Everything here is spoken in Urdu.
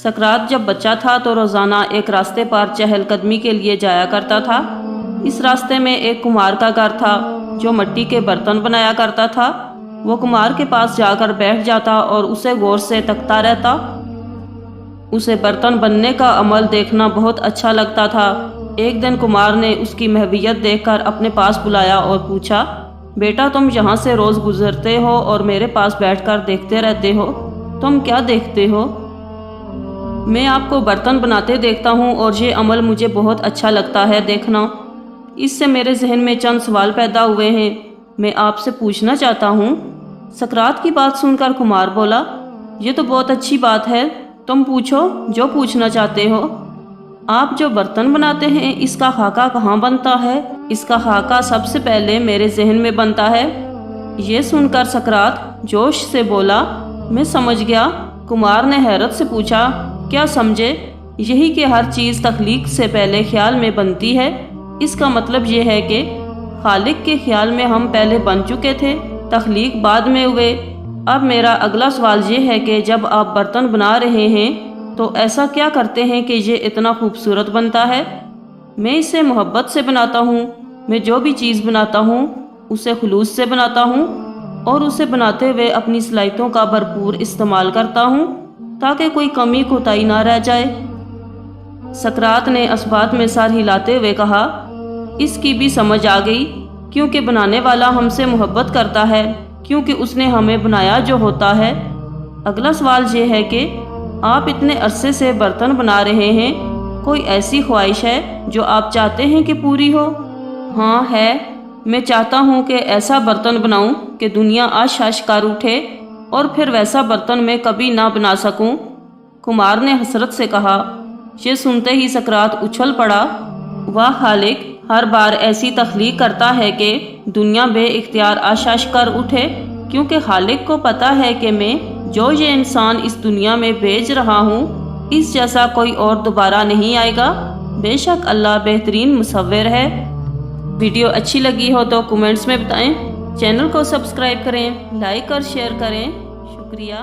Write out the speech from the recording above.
سقراط جب بچہ تھا تو روزانہ ایک راستے پر چہل قدمی کے لیے جایا کرتا تھا۔ اس راستے میں ایک کمہار کا گھر تھا جو مٹی کے برتن بنایا کرتا تھا۔ وہ کمہار کے پاس جا کر بیٹھ جاتا اور اسے غور سے تکتا رہتا۔ اسے برتن بننے کا عمل دیکھنا بہت اچھا لگتا تھا۔ ایک دن کمہار نے اس کی محویت دیکھ کر اپنے پاس بلایا اور پوچھا، بیٹا تم یہاں سے روز گزرتے ہو اور میرے پاس بیٹھ کر دیکھتے رہتے ہو، تم کیا دیکھتے ہو؟ میں آپ کو برتن بناتے دیکھتا ہوں اور یہ عمل مجھے بہت اچھا لگتا ہے دیکھنا۔ اس سے میرے ذہن میں چند سوال پیدا ہوئے ہیں، میں آپ سے پوچھنا چاہتا ہوں۔ سقراط کی بات سن کر کمہار بولا، یہ تو بہت اچھی بات ہے، تم پوچھو جو پوچھنا چاہتے ہو۔ آپ جو برتن بناتے ہیں اس کا خاکہ کہاں بنتا ہے؟ اس کا خاکہ سب سے پہلے میرے ذہن میں بنتا ہے۔ یہ سن کر سقراط جوش سے بولا، میں سمجھ گیا۔ کمہار نے حیرت سے پوچھا، کیا سمجھے؟ یہی کہ ہر چیز تخلیق سے پہلے خیال میں بنتی ہے۔ اس کا مطلب یہ ہے کہ خالق کے خیال میں ہم پہلے بن چکے تھے، تخلیق بعد میں ہوئے۔ اب میرا اگلا سوال یہ ہے کہ جب آپ برتن بنا رہے ہیں تو ایسا کیا کرتے ہیں کہ یہ اتنا خوبصورت بنتا ہے؟ میں اسے محبت سے بناتا ہوں۔ میں جو بھی چیز بناتا ہوں اسے خلوص سے بناتا ہوں اور اسے بناتے ہوئے اپنی صلاحیتوں کا بھرپور استعمال کرتا ہوں تاکہ کوئی کمی کوتاہی نہ رہ جائے۔ سقراط نے اس بات میں سر ہلاتے ہوئے کہا، اس کی بھی سمجھ آ گئی، کیونکہ بنانے والا ہم سے محبت کرتا ہے، کیونکہ اس نے ہمیں بنایا جو ہوتا ہے۔ اگلا سوال یہ ہے کہ آپ اتنے عرصے سے برتن بنا رہے ہیں، کوئی ایسی خواہش ہے جو آپ چاہتے ہیں کہ پوری ہو؟ ہاں ہے، میں چاہتا ہوں کہ ایسا برتن بناؤں کہ دنیا عش عش کر اٹھے اور پھر ویسا برتن میں کبھی نہ بنا سکوں۔ کمہار نے حسرت سے کہا۔ یہ سنتے ہی سقراط اچھل پڑا، واہ خالق ہر بار ایسی تخلیق کرتا ہے کہ دنیا بے اختیار عش عش کر اٹھے، کیونکہ خالق کو پتہ ہے کہ میں جو یہ انسان اس دنیا میں بھیج رہا ہوں اس جیسا کوئی اور دوبارہ نہیں آئے گا۔ بے شک اللہ بہترین مصور ہے۔ ویڈیو اچھی لگی ہو تو کمنٹس میں بتائیں، چینل کو سبسکرائب کریں، لائک اور شیئر کریں۔ شکریہ۔